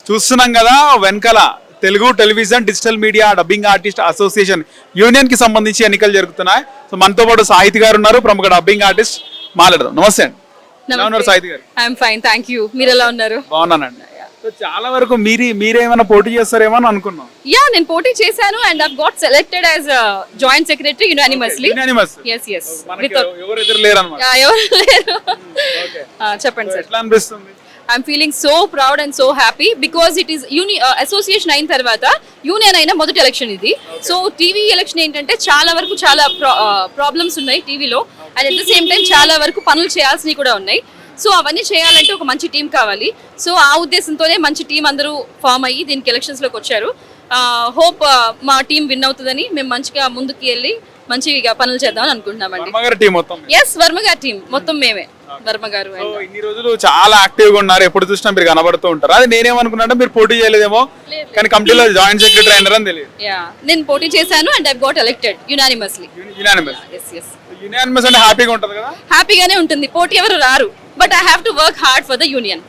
చూస్తున్నాం కదా వెనకాల Telugu television digital media dubbing artist association union కి సంబంధించి ఎన్నికలు జరుగుతున్నాయి. సో మనతో పాటు సాహితి గారు ఉన్నారు, ప్రముఖ డబ్బింగ్ ఆర్టిస్ట్. మాట్లాడదాం. నమస్తే అండి. ఎలా ఉన్నారు సాహితి గారు? I'm fine, thank you. మీరు ఎలా ఉన్నారు? బాగున్నానండి. సో చాలా వరకు మీరేమైనా పోటీ చేస్తారేమో అని అనుకున్నాం. యా, నేను పోటీ చేశాను and I got selected as joint secretary unanimously. yes ఎవరు ఎదురు లేరు అన్నమాట. ఎవరు లేరు. చెప్పండి సార్. ఎట్లా అనిపిస్తుంది? I'm feeling so proud and so happy because it is association అయిన తర్వాత యూనియన్ అయిన మొదటి ఎలక్షన్ ఇది. సో టీవీ ఎలక్షన్ ఏంటంటే చాలా వరకు చాలా ప్రాబ్లమ్స్ ఉన్నాయి టీవీలో and at the same time చాలా వరకు పనులు చేయాల్సినవి కూడా ఉన్నాయి. సో అవన్నీ చేయాలంటే ఒక మంచి టీం కావాలి. సో ఆ ఉద్దేశంతోనే మంచి టీం అందరూ ఫామ్ అయ్యి దీనికి ఎలక్షన్స్లోకి వచ్చారు. హోప్ మా టీం విన్ అవుతుందని, మేము మంచిగా ముందుకు వెళ్ళి మంచిగా పనులు చేద్దామని అనుకుంటున్నామండి. ఎస్, వర్మ గారి టీం మొత్తం మేమే. వర్మ గారు ఇన్ని రోజులు చాలా యాక్టివ్ గా ఉన్నారు, ఎప్పుడు చూసినా మీరు కనబడుతూ ఉంటారు. అది నేనేమనుకున్నా మీరు పోటీ చేయలేదేమో, కానీ కమిటీలో జాయింట్ సెక్రటరీ అయినారని తెలియదు. నేను పోటీ చేశాను and I got elected unanimously. Unanimous అంటే హ్యాపీగా ఉంటుంది కదా? హ్యాపీగానే ఉంటుంది. పోటీ ఎవరు రారు, but I have to work hard for the union.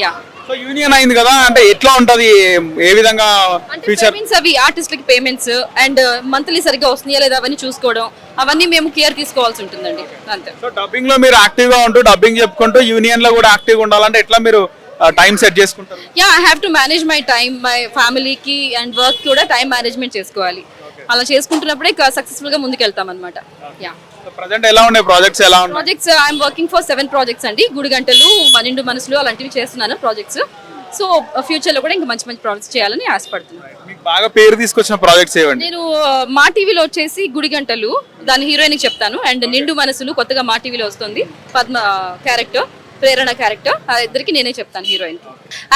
Yeah. So union అయింది కదా, అంటే ఎట్లా ఉంటది, ఏ విధంగా ఫ్యూచర్? అవి ఆర్టిస్ట్లకి పేమెంట్స్ అండ్ మంత్లీ సరిగ్గా వస్తున్నాయా లేదా అవన్నీ చూసుకోవడం, అవన్నీ మేము కేర్ తీసుకోవాల్సి ఉంటుందండి. అంతే. సో డబ్బింగ్ లో మీరు యాక్టివ్ గా ఉంటూ డబ్బింగ్ చెప్పుకుంటూ యూనియన్ లో కూడా యాక్టివ్ గా ఉండాలంటే ఎట్లా మీరు టైం సెట్ చేసుకుంటారు? Yeah, I have to manage my time, my ఫ్యామిలీకి అండ్ వర్క్ కూడా టైం మేనేజ్మెంట్ చేసుకోవాలి. అలా చేసుకుంటున్నప్పుడే సక్సెస్ఫుల్ గా ముందుకు వెళ్తాం అనమాట. యా. ప్రెజెంట్ ఎలా ఉన్నాయి projects? Projects I'm working for 7 projects అండి. గుడిగంటలు, మనిండు మనసులు అలాంటివి చేస్తున్నాను ప్రాజెక్ట్స్. సో ఫ్యూచర్ లో కూడా ఇంకా మంచి మంచి ప్రాజెక్ట్స్ చేయాలని ఆశపడుతున్నాను. మీకు బాగా పేరు తీసుకొచ్చిన ప్రాజెక్ట్స్ ఏవండి? నేను మా టీవీలో వచ్చేసి గుడిగంటలు, దాని హీరోయిన్ చెప్తాను, అండ్ నిండు మనసులు కొత్తగా మా టీవీలో వస్తుంది, పద్మ క్యారెక్టర్, ప్రేరణ క్యారెక్టర్, ఆ ఇద్దరికి నేనే చెప్తాను హీరోయిన్.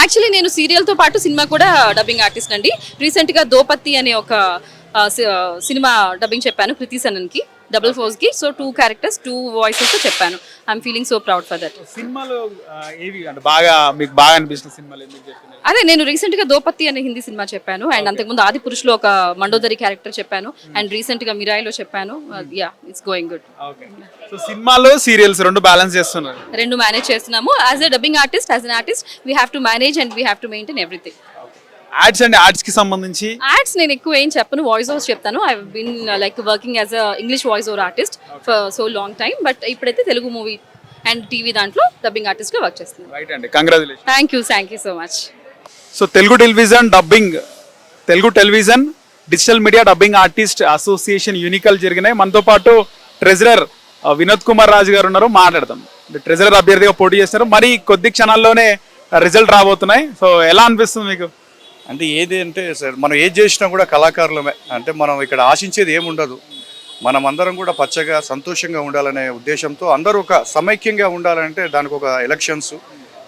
యాక్చువల్లీ నేను సీరియల్ తో పాటు సినిమా కూడా డబ్బింగ్ ఆర్టిస్ట్ అండి. రీసెంట్ గా దోపత్తి అనే ఒక సినిమా డబ్బింగ్ చెప్పాను కృతి సనన్కి, డబుల్ ఫోర్స్ కి. సో 2 క్యారెక్టర్స్ 2 వాయిసెస్ చెప్పాను. I'm feeling so proud for that. సినిమాలో ఏవి అంటే బాగా మీకు బాగా అనిపించిన సినిమాలు ఎందుకు చెప్పినారు? అదే, నేను రీసెంట్ గా దోపత్తి అనే హిందీ సినిమా చెప్పాను అండ్ అంతకుముందు ఆది పురుషులో ఒక మండోదరి క్యారెక్టర్ చెప్పాను అండ్ రీసెంట్ గా మిరాయిలో చెప్పాను. Yeah, it's going good. Okay. So సినిమాలో సీరియల్స్ రెండు బ్యాలెన్స్ చేస్తున్నారు? రెండు మేనేజ్ చేస్తున్నాము. As a dubbing artist, as an artist we have to manage and we have to maintain everything. Ads and ads కి సంబంధించి యాడ్స్ నేను ఎక్కువ ఏం చెప్పను, వాయిస్ ఓవర్స్ చెప్తాను. I have been like working as a English voice over artist for so long time, but ఇప్పుడైతే Telugu movie and TV దాంట్లో dubbing artist గా వర్క్ చేస్తున్నాను. రైట్ అండి, congratulations. Thank you so much. So Telugu television digital media dubbing artist association యూనికల్ జరిగినాయి. మనతో పాటు treasurer Vinod Kumar Raju గారు ఉన్నారు, మాట్లాడదాం. ట్రెజరర్ అభ్యర్థిగా పోటీ చేస్తారు, మరి కొద్ది క్షణాల్లోనే రిజల్ట్ రాబోతున్నాయి. సో ఎలా అనిపిస్తుంది మీకు? అంటే ఏది అంటే సార్, మనం ఏది చేసినా కూడా కళాకారులమే. అంటే మనం ఇక్కడ ఆశించేది ఏముండదు, మనం అందరం కూడా పచ్చగా సంతోషంగా ఉండాలనే ఉద్దేశంతో అందరూ ఒక సమైక్యంగా ఉండాలంటే దానికి ఒక ఎలక్షన్స్,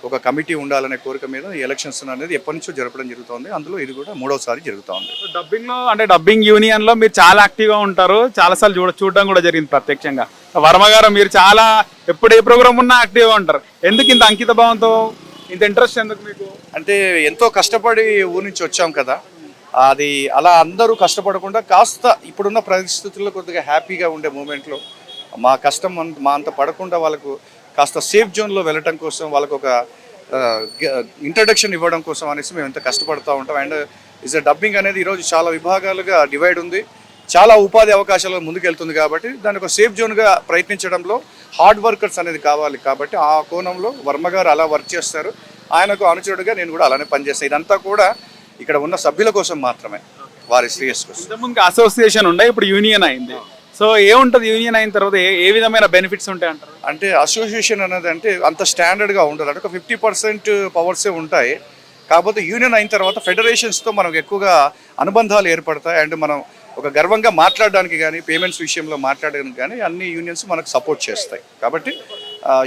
ఒక కమిటీ ఉండాలనే కోరిక మీద ఈ ఎలక్షన్స్ అనేది ఎప్పటి నుంచో జరపడం జరుగుతుంది. అందులో ఇది కూడా 3వసారి జరుగుతూ ఉంది. డబ్బింగ్ లో అంటే డబ్బింగ్ యూనియన్ లో మీరు చాలా యాక్టివ్ గా ఉంటారు, చాలా సార్లు చూడడం కూడా జరిగింది ప్రత్యక్షంగా. వర్మ గారు మీరు చాలా ఎప్పుడు ఏ ప్రోగ్రామ్ ఉన్నా యాక్టివ్ గా ఉంటారు. ఎందుకు ఇంత అంకిత భావంతో, ఇంత ఇంట్రెస్ట్ ఎందుకు మీకు? అంటే ఎంతో కష్టపడి ఊరి నుంచి వచ్చాం కదా, అది అలా అందరూ కష్టపడకుండా కాస్త ఇప్పుడున్న పరిస్థితుల్లో కొద్దిగా హ్యాపీగా ఉండే మూమెంట్లో మా కష్టం మా అంత పడకుండా వాళ్ళకు కాస్త సేఫ్ జోన్లో వెళ్ళటం కోసం, వాళ్ళకు ఒక ఇంట్రడక్షన్ ఇవ్వడం కోసం అనేసి మేము ఎంత కష్టపడుతూ ఉంటాం. అండ్ ఇస్ డబ్బింగ్ అనేది ఈరోజు చాలా విభాగాలుగా డివైడ్ ఉంది, చాలా ఉపాధి అవకాశాలు ముందుకెళ్తుంది. కాబట్టి దాన్ని ఒక సేఫ్ జోన్గా ప్రయత్నించడంలో హార్డ్ వర్కర్స్ అనేది కావాలి. కాబట్టి ఆ కోణంలో వర్మ గారు అలా వర్క్ చేస్తారు, ఆయనకు అనుచరుడుగా నేను కూడా అలానే పనిచేస్తాను. ఇదంతా కూడా ఇక్కడ ఉన్న సభ్యుల కోసం మాత్రమే, వారి శ్రేయస్ కోసం. ఇంతకుముందు అసోసియేషన్ ఉండే, ఇప్పుడు యూనియన్ అయింది. సో ఏముంటుంది యూనియన్ అయిన తర్వాత, ఏ విధమైన బెనిఫిట్స్ ఉంటాయి అంటారు? అంటే అసోసియేషన్ అనేది అంటే అంత స్టాండర్డ్గా ఉండదు, అంటే ఒక 50% పవర్సే ఉంటాయి. కాకపోతే యూనియన్ అయిన తర్వాత ఫెడరేషన్స్తో మనకు ఎక్కువగా అనుబంధాలు ఏర్పడతాయి. అండ్ మనం ఒక గర్వంగా మాట్లాడడానికి కానీ, పేమెంట్స్ విషయంలో మాట్లాడడానికి కానీ అన్ని యూనియన్స్ మనకు సపోర్ట్ చేస్తాయి. కాబట్టి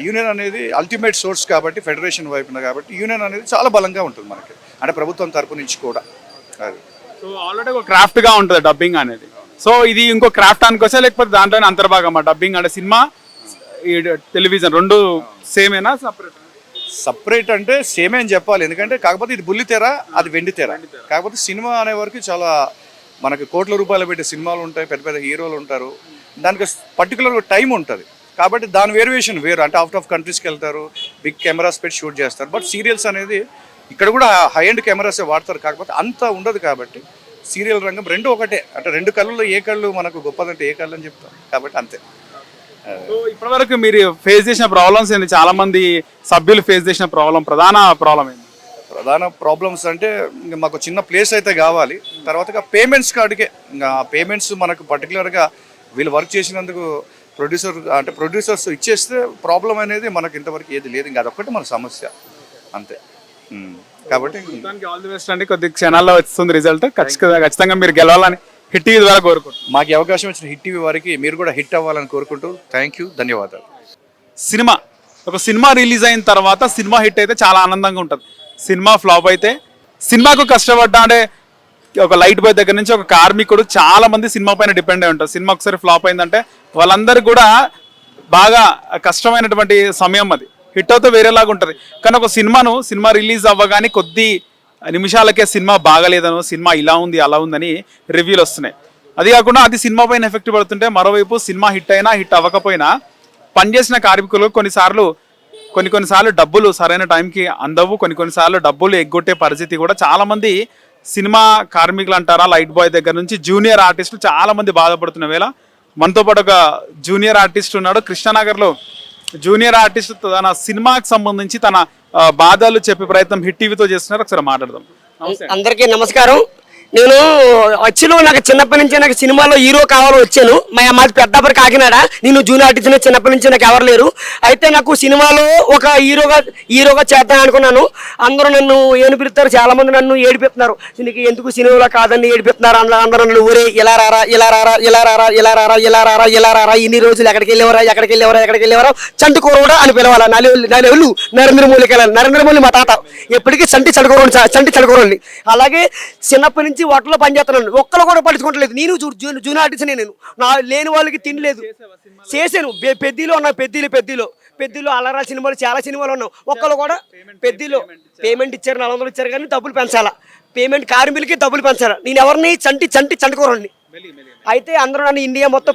యూనియన్ అనేది అల్టిమేట్ సోర్స్ కాబట్టి, ఫెడరేషన్ వైపున కాబట్టి యూనియన్ అనేది చాలా బలంగా ఉంటుంది మనకి, అంటే ప్రభుత్వం తరపు నుంచి కూడా. అది సో ఆల్రెడీ ఒక క్రాఫ్ట్గా ఉంటుంది డబ్బింగ్ అనేది. సో ఇది ఇంకో క్రాఫ్ట్ అనుకోవచ్చా, లేకపోతే దాంట్లోనే అంతర్భాగమా డబ్బింగ్ అంటే? సినిమా, టెలివిజన్ రెండు సేమేనా, సపరేట్ అంటే సేమే అని చెప్పాలి. ఎందుకంటే కాకపోతే ఇది బుల్లితెర, అది వెండితెర. కాకపోతే సినిమా అనే వరకు చాలా మనకి కోట్ల రూపాయలు పెట్టే సినిమాలు ఉంటాయి, పెద్ద పెద్ద హీరోలు ఉంటారు, దానికి పర్టికులర్ టైం ఉంటుంది. కాబట్టి దాని వేరియేషన్ వేరు, అంటే అవుట్ ఆఫ్ కంట్రీస్కి వెళ్తారు, బిగ్ కెమెరాస్ పెట్టి షూట్ చేస్తారు. బట్ సీరియల్స్ అనేది ఇక్కడ కూడా హై ఎండ్ కెమెరాసే వాడతారు, కాకపోతే అంత ఉండదు. కాబట్టి సీరియల్ రంగం రెండు ఒకటే, అంటే రెండు కళ్ళలో ఏ కళ్ళు మనకు గొప్పదంటే ఏ కళ్ళు అని చెప్తాం. కాబట్టి అంతే. సో ఇప్పటివరకు మీరు ఫేస్ చేసిన ప్రాబ్లమ్స్ ఏంటి? చాలా మంది సభ్యులు ఫేస్ చేసిన ప్రధాన ప్రాబ్లం ఏంటి? ప్రధాన ప్రాబ్లమ్స్ అంటే ఇంకా మాకు చిన్న ప్లేస్ అయితే కావాలి. తర్వాత పేమెంట్స్ కాడికే, ఇంకా పేమెంట్స్ మనకు పర్టికులర్గా వీళ్ళు వర్క్ చేసినందుకు ప్రొడ్యూసర్స్ ఇచ్చేస్తే ప్రాబ్లం అనేది మనకు ఇంతవరకు ఏది లేదు. ఇంకా అదొక్కటి మన సమస్య అంతే. కాబట్టి ఆల్ ది బెస్ట్ అండి. కొద్ది క్షణాల్లో వస్తుంది రిజల్ట్. ఖచ్చితంగా మీరు గెలవాలని హిట్ టీవీ ద్వారా కోరుకుంటున్నాను. మాకు ఈ అవకాశం ఇచ్చిన హిట్ టీవీ వారికి మీరు కూడా హిట్ అవ్వాలని కోరుకుంటూ థ్యాంక్ యూ, ధన్యవాదాలు. ఒక సినిమా రిలీజ్ అయిన తర్వాత సినిమా హిట్ అయితే చాలా ఆనందంగా ఉంటుంది. సినిమా ఫ్లాప్ అయితే సినిమాకు కష్టపడ్డా అంటే ఒక లైట్ బాయ్ దగ్గర నుంచి ఒక కార్మికుడు చాలా మంది సినిమా పైన డిపెండ్ అయి ఉంటారు. సినిమా ఒకసారి ఫ్లాప్ అయిందంటే వాళ్ళందరికీ కూడా బాగా కష్టమైనటువంటి సమయం. అది హిట్ అవుతే వేరేలాగా ఉంటుంది. కానీ ఒక సినిమా రిలీజ్ అవ్వగానే కొద్ది నిమిషాలకే సినిమా బాగలేదనో, సినిమా ఇలా ఉంది అలా ఉందని రివ్యూలు వస్తున్నాయి. అది కాకుండా అది సినిమా పైన ఎఫెక్ట్ పడుతుంటే మరోవైపు సినిమా హిట్ అయినా హిట్ అవ్వకపోయినా పనిచేసిన కార్మికులు కొన్నిసార్లు డబ్బులు సరైన టైంకి అందవు. కొన్నిసార్లు డబ్బులు ఎగ్గొట్టే పరిస్థితి కూడా చాలా మంది సినిమా కార్మికులు అంటారా, లైట్ బాయ్ దగ్గర నుంచి జూనియర్ ఆర్టిస్టులు చాలా మంది బాధపడుతున్న వేళ మనతో పాటు ఒక జూనియర్ ఆర్టిస్ట్ ఉన్నాడు. కృష్ణానగర్లో జూనియర్ ఆర్టిస్ట్ తన సినిమాకి సంబంధించి తన బాధలు చెప్పే ప్రయత్నం హిట్ టీవీతో చేస్తున్నారు. ఒకసారి మాట్లాడదాం. అందరికీ నమస్కారం. నేను వచ్చులో నాకు చిన్నప్పటి నుంచి నాకు సినిమాలో హీరో కావాలని వచ్చాను. మాది పెద్దాపరి కాకినాడ. నేను జూనియర్ ఆర్టిస్ట్ చిన్నప్పటి నుంచి నాకు ఎవరు లేరు. అయితే నాకు సినిమాలో ఒక హీరోగా చేద్దాం అనుకున్నాను. అందరూ నన్ను ఏను పిలుస్తారు, చాలా మంది నన్ను ఏడిపిస్తున్నారు. నీకు ఎందుకు సినిమాలో కాదని ఏడిపిస్తున్నారు. అందరూ నన్ను ఊరే ఇలా రారా ఇలా రారా ఇలా రారా ఇలా రారా ఇలా రారా ఇలా రారా ఇన్ని రోజులు ఎక్కడికి వెళ్ళేవారా చంటుకోరడా అని పిలవాలా. నాలుగు నరేంద్ర మోడీకి వెళ్ళాలి. నరేంద్ర మోడీ మా తాత ఎప్పటికీ చంటి చంటుకోరండి. అలాగే చిన్నప్పటి నుంచి వాటిలో పనిచేస్తున్నాను. ఒక్కరు కూడా పట్టించుకోవట్లేదు. నేను జూనియర్ ఆర్టిస్ట్. నేను లేని వాళ్ళకి తినలేదు. చేశాను. పెద్దలో ఉన్నా, పెద్దలో అలరా సినిమాలు చాలా సినిమాలు ఉన్నావు. ఒక్కరు కూడా పెద్దలో పేమెంట్ ఇచ్చారు, 400 ఇచ్చారు, కానీ డబ్బులు పెంచాలా. పేమెంట్ కార్మికులకి డబ్బులు పెంచాలా. నేను ఎవరిని చంటుకోరండి. అయితే అందరూ నన్ను ఇండియా మొత్తం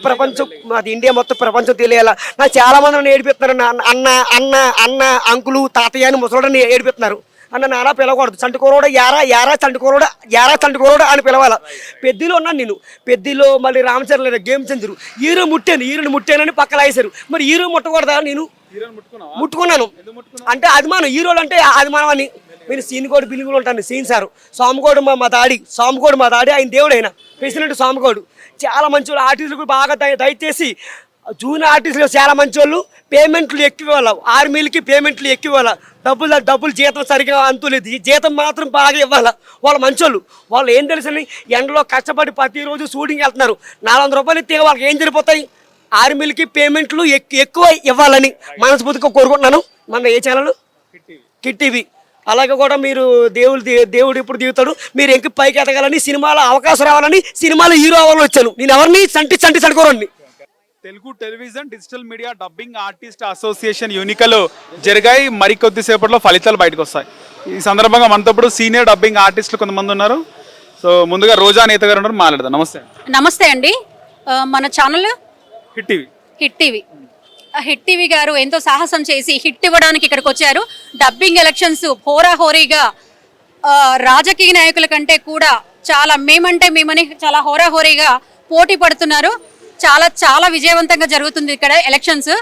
ప్రపంచం తెలియాలా. నాకు చాలా మంది నన్ను ఏడిపిస్తున్నారు. అన్న అంకులు తాతయ్య అని ముసలోడని ఏడిపిస్తున్నారు. అన్న నాలా పిలవకూడదు. చంటుకోరోడా యారా చంటుకోరోడా అని పిలవాలా. పెద్దలో ఉన్నాను నేను. పెద్దలో మళ్ళీ రామచంద్ర గేమ్ చంద్రు హీరోని ముట్టానని పక్కన వేశారు. మరి హీరో ముట్టకూడదా? నేను ముట్టుకున్నాను. అంటే అభిమానం, హీరోలు అంటే అభిమానం అని. నేను సీన్కోడు బిల్లుగులు ఉంటాను. సీన్ సారు స్వామికోడు మా దాడి ఆయన దేవుడు. అయినా ప్రెసిడెంట్ స్వామికోడు చాలా మంచి వాళ్ళు. ఆర్టిస్టులు బాగా దయచేసి జూనియర్ ఆర్టిస్టులు చాలా మంచి వాళ్ళు. పేమెంట్లు ఎక్కువ ఇవ్వాలి. ఆర్మీలకి పేమెంట్లు ఎక్కువ ఇవ్వాలి. డబ్బులు జీతం సరిగ్గా అంతులేదు. జీతం మాత్రం బాగా ఇవ్వాలి. వాళ్ళు మంచోళ్ళు. వాళ్ళు ఏం తెలుసని ఎండలో కష్టపడి ప్రతిరోజు షూటింగ్కి వెళ్తున్నారు. 400 రూపాయలు ఇస్తే వాళ్ళకి ఏం జరిగిపోతాయి? ఆర్మీలకి పేమెంట్లు ఎక్కువ ఇవ్వాలని మనస్ఫూర్తిగా కోరుకుంటున్నాను. మన ఏ ఛానల్? Hit TV. అలాగే కూడా మీరు దేవుడు ఇప్పుడు దిగుతాడు. మీరు ఎంకి పైకి ఎదగాలని, సినిమాలో అవకాశం రావాలని, సినిమాలో హీరో అవ్వాలని వచ్చాను. నేను ఎవరిని చంటుకోరండి. Telugu television digital media dubbing artist association ఎన్నికలు జరిగాయి. మరికొద్దిసేపట్లో ఫలితాలు బయటకు వస్తాయి. ఈ సందర్భంగా మనతో పాటు సీనియర్ డబ్బింగ్ ఆర్టిస్టులు కొంతమంది ఉన్నారు. సో ముందుగా రోజా నేత గారు ఉన్నారు, మాట్లాడదాం. నమస్తే అండి. మన ఛానల్ హిట్ టీవీ గారు ఎంతో సాహసం చేసి హిట్ ఇవ్వడానికి ఇక్కడికి వచ్చారు. డబ్బింగ్ ఎలక్షన్స్ హోరాహోరీగా రాజకీయ నాయకుల కంటే కూడా మేమని చాలా హోరాహోరీగా పోటీ పడుతున్నారు. చాలా విజయవంతంగా జరుగుతుంది ఇక్కడ ఎలక్షన్స్.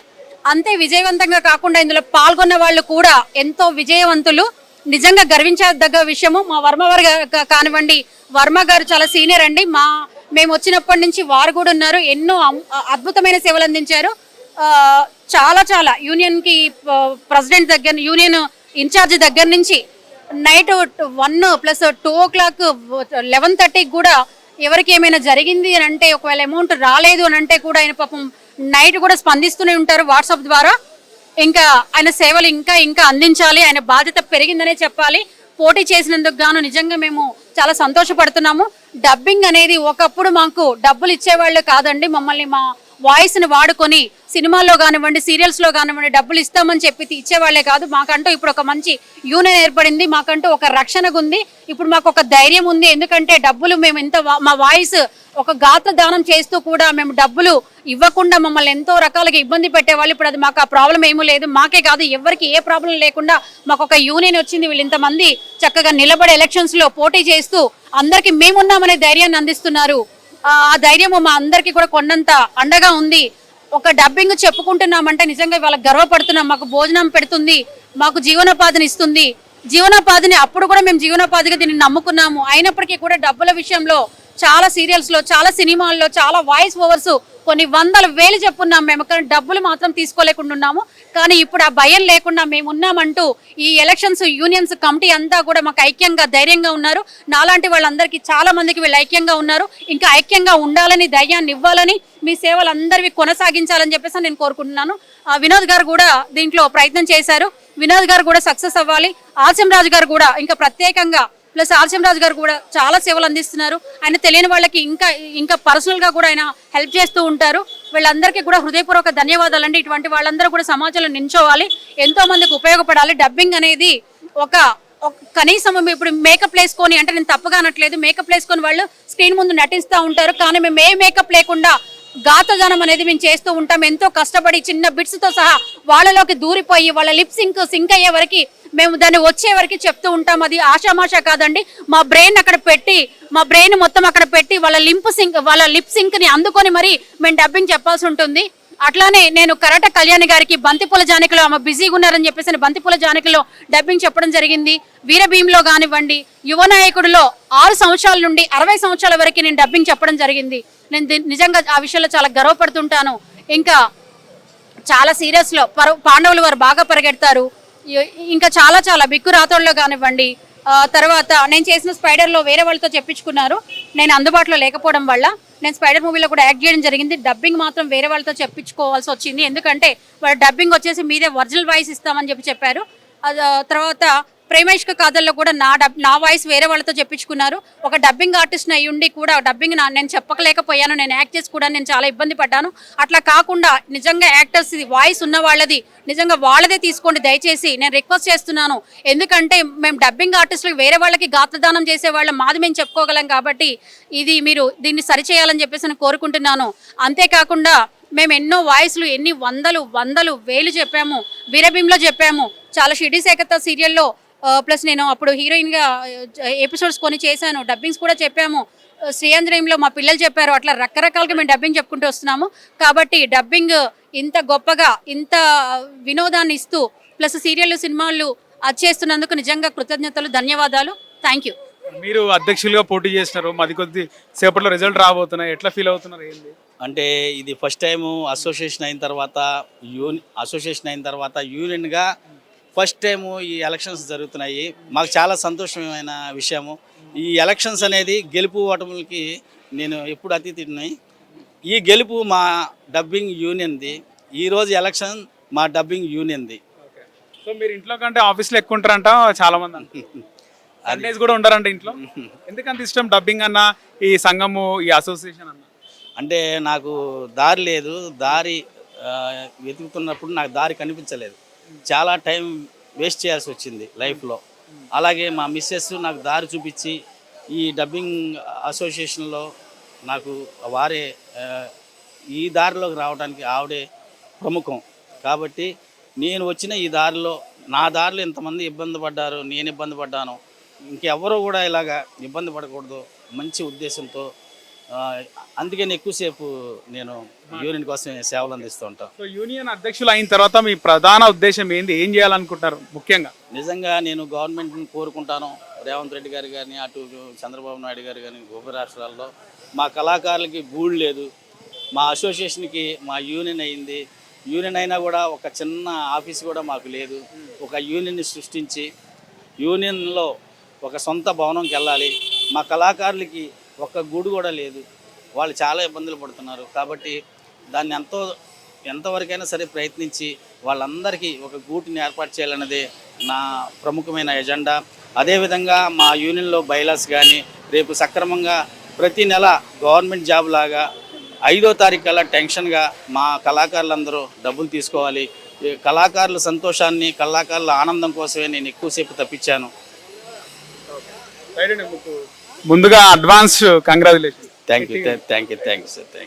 అంతే విజయవంతంగా కాకుండా ఇందులో పాల్గొన్న వాళ్ళు కూడా ఎంతో విజయవంతులు. నిజంగా గర్వించదగ్గ విషయము. మా వర్మ గారు కానివ్వండి, వర్మ గారు చాలా సీనియర్ అండి. మేము వచ్చినప్పటి నుంచి వారు కూడా ఉన్నారు. ఎన్నో అద్భుతమైన సేవలు అందించారు. చాలా యూనియన్కి ప్రెసిడెంట్ దగ్గర, యూనియన్ ఇన్ఛార్జ్ దగ్గర నుంచి నైట్ 1 + 2 o'clock 11:30 కూడా ఎవరికి ఏమైనా జరిగింది అని అంటే, ఒకవేళ అమౌంట్ రాలేదు అని అంటే కూడా ఆయన పాపం నైట్ కూడా స్పందిస్తూనే ఉంటారు వాట్సాప్ ద్వారా. ఇంకా ఆయన సేవలు ఇంకా అందించాలి. ఆయన బాధ్యత పెరిగిందనే చెప్పాలి. పోటీ చేసినందుకు గాను నిజంగా మేము చాలా సంతోషపడుతున్నాము. డబ్బింగ్ అనేది ఒకప్పుడు మాకు డబ్బులు ఇచ్చేవాళ్ళు కాదండి. మమ్మల్ని మా వాయిస్ని వాడుకొని సినిమాల్లో కానివ్వండి, సీరియల్స్లో కానివ్వండి డబ్బులు ఇస్తామని చెప్పి ఇచ్చేవాళ్లే కాదు, మాకంటూ ఇప్పుడు ఒక మంచి యూనియన్ ఏర్పడింది, మాకంటూ ఒక రక్షణగా ఉంది, ఇప్పుడు మాకు ఒక ధైర్యం ఉంది. ఎందుకంటే డబ్బులు మేము మా వాయిస్ ఒక గాత్ర దానం చేస్తూ కూడా మేము డబ్బులు ఇవ్వకుండా మమ్మల్ని ఎంతో రకాలుగా ఇబ్బంది పెట్టేవాళ్ళు. ఇప్పుడు అది మాకు ఆ ప్రాబ్లం ఏమీ లేదు. మాకే కాదు, ఎవరికి ఏ ప్రాబ్లం లేకుండా మాకు ఒక యూనియన్ వచ్చింది. వీళ్ళు ఇంతమంది చక్కగా నిలబడి ఎలక్షన్స్లో పోటీ చేస్తూ అందరికీ మేమున్నామనే ధైర్యాన్ని అందిస్తున్నారు. ఆ ధైర్యము మా అందరికీ కూడా కొండంత అండగా ఉంది. ఒక డబ్బింగ్ చెప్పుకుంటున్నామంటే నిజంగా వాళ్ళకి గర్వపడుతున్నాం. మాకు భోజనం పెడుతుంది, మాకు జీవనోపాధిని ఇస్తుంది. జీవనోపాధిని అప్పుడు కూడా మేము జీవనోపాధిగా దీన్ని నమ్ముకున్నాము. అయినప్పటికీ కూడా డబ్బుల విషయంలో చాలా సీరియల్స్లో, చాలా సినిమాల్లో, చాలా వాయిస్ ఓవర్స్ కొన్ని వందల వేలు చెప్పున్నాం మేము, కానీ డబ్బులు మాత్రం తీసుకోలేకుండా ఉన్నాము. కానీ ఇప్పుడు ఆ భయం లేకుండా మేము ఉన్నామంటూ ఈ ఎలక్షన్స్ యూనియన్స్ కమిటీ అంతా కూడా మాకు ఐక్యంగా ధైర్యంగా ఉన్నారు. నాలాంటి వాళ్ళందరికీ చాలా మందికి వీళ్ళు ఐక్యంగా ఉన్నారు. ఇంకా ఐక్యంగా ఉండాలని, ధైర్యాన్ని ఇవ్వాలని, మీ సేవలు అందరివి కొనసాగించాలని చెప్పేసి నేను కోరుకుంటున్నాను. వినోద్ గారు కూడా దీంట్లో ప్రయత్నం చేశారు. వినోద్ గారు కూడా సక్సెస్ అవ్వాలి. ఆర్సీఎం రాజు గారు కూడా ఇంకా ప్రత్యేకంగా, ప్లస్ ఆర్సీఎం రాజు గారు కూడా చాలా సేవలు అందిస్తున్నారు. ఆయన తెలియని వాళ్ళకి ఇంకా పర్సనల్గా కూడా ఆయన హెల్ప్ చేస్తూ ఉంటారు. వీళ్ళందరికీ కూడా హృదయపూర్వక ధన్యవాదాలండి. ఇటువంటి వాళ్ళందరూ కూడా సమాజంలో నించోవాలి, ఎంతో మందికి ఉపయోగపడాలి. డబ్బింగ్ అనేది ఒక కనీసం ఇప్పుడు మేకప్ వేసుకొని, అంటే నేను తప్పుగా అనట్లేదు, మేకప్ వేసుకొని వాళ్ళు స్క్రీన్ ముందు నటిస్తూ ఉంటారు. కానీ మేము ఏ మేకప్ లేకుండా గాతగానం అనేది మేము చేస్తూ ఉంటాం. ఎంతో కష్టపడి చిన్న బిట్స్తో సహా వాళ్ళలోకి దూరిపోయి వాళ్ళ లిప్ సింక్ అయ్యే వరకు మేము దాన్ని వచ్చే వరకు చెప్తూ ఉంటాం. అది ఆషామాషా కాదండి. మా బ్రెయిన్ మొత్తం అక్కడ పెట్టి వాళ్ళ లిప్ సింక్ ని అందుకొని మరి మేము డబ్బింగ్ చెప్పాల్సి ఉంటుంది. అట్లానే నేను కరాట కళ్యాణి గారికి బంతిపూల జానకిలో ఆమె బిజీగా ఉన్నారని చెప్పేసి బంతిపూల జానకిలో డబ్బింగ్ చెప్పడం జరిగింది. వీరభీంలో కానివ్వండి, యువ నాయకుడిలో 6 సంవత్సరాల నుండి 60 సంవత్సరాల వరకు నేను డబ్బింగ్ చెప్పడం జరిగింది. నేను నిజంగా ఆ విషయంలో చాలా గర్వపడుతుంటాను. ఇంకా చాలా సీరియస్లో పాండవులు వారు బాగా పరిగెడతారు. ఇంకా చాలా బిక్కు రాతోళ్ళలో కానివ్వండి, తర్వాత నేను చేసిన స్పైడర్లో వేరే వాళ్ళతో చెప్పించుకున్నారు. నేను అందుబాటులో లేకపోవడం వల్ల నేను స్పైడర్ మూవీలో కూడా యాక్ట్ చేయడం జరిగింది. డబ్బింగ్ మాత్రం వేరే వాళ్ళతో చెప్పించుకోవాల్సి వచ్చింది. ఎందుకంటే వాళ్ళు డబ్బింగ్ వచ్చేసి మీదే ఒరిజినల్ వాయిస్ ఇస్తామని చెప్పారు. తర్వాత ప్రేమైష్క కాదల్లో కూడా నా వాయిస్ వేరే వాళ్ళతో చెప్పించుకున్నారు. ఒక డబ్బింగ్ ఆర్టిస్ట్ అయ్యి ఉండి కూడా డబ్బింగ్ నేను చెప్పలేకపోయాను. నేను యాక్ట్ చేసి కూడా నేను చాలా ఇబ్బంది పడ్డాను. అట్లా కాకుండా నిజంగా యాక్టర్స్ వాయిస్ ఉన్న వాళ్ళది నిజంగా వాళ్ళదే తీసుకోండి దయచేసి, నేను రిక్వెస్ట్ చేస్తున్నాను. ఎందుకంటే మేము డబ్బింగ్ ఆర్టిస్టులకు వేరే వాళ్ళకి గాత్రదానం చేసే వాళ్ళ మాది మేము చెప్పుకోగలం కాబట్టి ఇది మీరు దీన్ని సరిచేయాలని చెప్పేసి నేను కోరుకుంటున్నాను. అంతేకాకుండా మేము ఎన్నో వాయిస్లు ఎన్ని వందలు వేలు చెప్పాము. వీరభీంలో చెప్పాము, చాలా షిడీ సేకత సీరియల్లో, ప్లస్ నేను అప్పుడు హీరోయిన్గా ఎపిసోడ్స్ కొన్ని చేశాను, డబ్బింగ్స్ కూడా చెప్పాము. శ్రీయాంధ్రయంలో మా పిల్లలు చెప్పారు. అట్లా రకరకాలుగా మేము డబ్బింగ్ చెప్పుకుంటూ వస్తున్నాము. కాబట్టి డబ్బింగ్ ఇంత గొప్పగా ఇంత వినోదాన్ని ఇస్తూ ప్లస్ సీరియల్ సినిమాలు చేస్తున్నందుకు నిజంగా కృతజ్ఞతలు, ధన్యవాదాలు. Thank you. మీరు అధ్యక్షులుగా పోటీ చేసినారు, మాది కొద్ది సేపట్లో రిజల్ట్ రాబోతున్నాయి, ఎట్లా ఫీల్ అవుతున్నారు? ఏంటి అంటే ఇది ఫస్ట్ టైము అసోసియేషన్ అయిన తర్వాత యూనియన్గా ఫస్ట్ టైము ఈ ఎలక్షన్స్ జరుగుతున్నాయి. మాకు చాలా సంతోషమైన విషయము. ఈ ఎలక్షన్స్ అనేది గెలుపు ఓటములకి నేను ఎప్పుడు అతీతుడిని. ఈ గెలుపు మా డబ్బింగ్ యూనియన్ది. ఈరోజు ఎలక్షన్ మా డబ్బింగ్ యూనియన్ది. సో మీరు ఇంట్లో కంటే ఆఫీస్లో ఎక్కువ ఉంటారంట చాలా మంది అంటారు. సండేస్ కూడా ఉంటారంట ఇంట్లో. ఎందుకంత ఇష్టం డబ్బింగ్ అన్న, ఈ సంఘము, ఈ అసోసియేషన్ అన్న? అంటే నాకు దారి లేదు. దారి వెతుకుతున్నప్పుడు నాకు దారి కనిపించలేదు. చాలా టైం వేస్ట్ చేయాల్సి వచ్చింది లైఫ్లో. అలాగే మా మిస్సెస్ నాకు దారి చూపించి ఈ డబ్బింగ్ అసోసియేషన్లో నాకు వారే ఈ దారిలోకి రావడానికి ఆవిడే ప్రముఖం. కాబట్టి నేను వచ్చిన ఈ దారిలో, నా దారిలో ఇంతమంది ఇబ్బంది పడ్డారు, నేను ఇబ్బంది పడ్డాను, ఇంకెవరూ కూడా ఇలాగా ఇబ్బంది పడకూడదు మంచి ఉద్దేశంతో అందుకని ఎక్కువసేపు నేను యూనియన్ కోసం సేవలు అందిస్తూ ఉంటాను. సో యూనియన్ అధ్యక్షులు అయిన తర్వాత మీ ప్రధాన ఉద్దేశం ఏంది, ఏం చేయాలనుకుంటారు ముఖ్యంగా? నిజంగా నేను గవర్నమెంట్ని కోరుకుంటాను, రేవంత్ రెడ్డి గారు కానీ, అటు చంద్రబాబు నాయుడు గారు కానీ, ఉభయ రాష్ట్రాల్లో మా కళాకారులకి గూడు లేదు. మా అసోసియేషన్కి మా యూనియన్ అయింది. యూనియన్ అయినా కూడా ఒక చిన్న ఆఫీస్ కూడా మాకు లేదు. ఒక యూనియన్ని సృష్టించి యూనియన్లో ఒక సొంత భవనంకి వెళ్ళాలి. మా కళాకారులకి ఒక్క గూడు కూడా లేదు. వాళ్ళు చాలా ఇబ్బందులు పడుతున్నారు. కాబట్టి దాన్ని ఎంతవరకైనా సరే ప్రయత్నించి వాళ్ళందరికీ ఒక గూటిని ఏర్పాటు చేయాలన్నదే నా ప్రముఖమైన ఎజెండా. అదేవిధంగా మా యూనియన్లో బైలాస్ కానీ రేపు సక్రమంగా ప్రతి నెల గవర్నమెంట్ జాబ్ లాగా 5వ తారీఖు కల్లా టెన్షన్గా మా కళాకారులందరూ డబ్బులు తీసుకోవాలి, ఈ కళాకారుల సంతోషాన్ని కళాకారుల ఆనందం కోసమే నేను ఎక్కువసేపు తప్పించాను. ముందుగా advance congratulation. Thank you sir, thank you sir.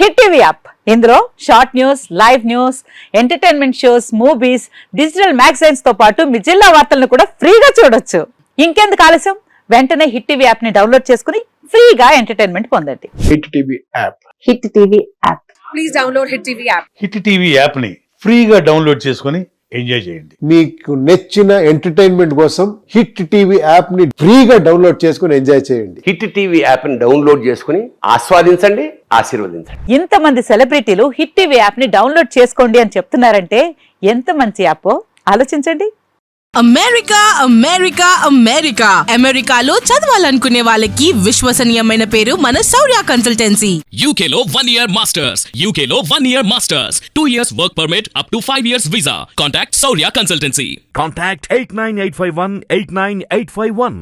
Hit TV app ఇందులో short news, live news, entertainment shows, movies, digital magazines తో పాటు మీ జిల్లా వార్తలను కూడా ఫ్రీగా చూడొచ్చు. ఇంకెందుకు ఆలస్యం, వెంటనే హిట్ టీవీ యాప్ ని డౌన్లోడ్ చేసుకుని ఫ్రీగా ఎంటర్టైన్మెంట్ పొందండి. Hit TV app. Hit TV app. Please download hit TV app. Hit TV యాప్ని ఫ్రీగా డౌన్లోడ్ చేసుకొని ఎంజాయ్ చేయండి. మీకు నచ్చిన ఎంటర్టైన్మెంట్ కోసం హిట్ టీవీ యాప్ ని ఫ్రీగా డౌన్లోడ్ చేసుకుని ఎంజాయ్ చేయండి. హిట్ టీవీ యాప్ని డౌన్లోడ్ చేసుకుని ఆస్వాదించండి, ఆశీర్వదించండి. ఇంతమంది సెలబ్రిటీలు హిట్ టీవీ యాప్ ని డౌన్లోడ్ చేసుకోండి అని చెప్తున్నారంటే ఎంత మంచి యాప్ ఆలోచించండి. అమెరికా అమెరికా అమెరికా అమెరికాలో చదవాలనుకునే వాళ్ళకి విశ్వసనీయమైన పేరు మన శౌర్య కన్సల్టెన్సీ. UK లో 1 year masters, UK లో 1 year masters, 2 years work permit up to 5 years visa. Contact Saurya Consultancy. Contact 89851 89851.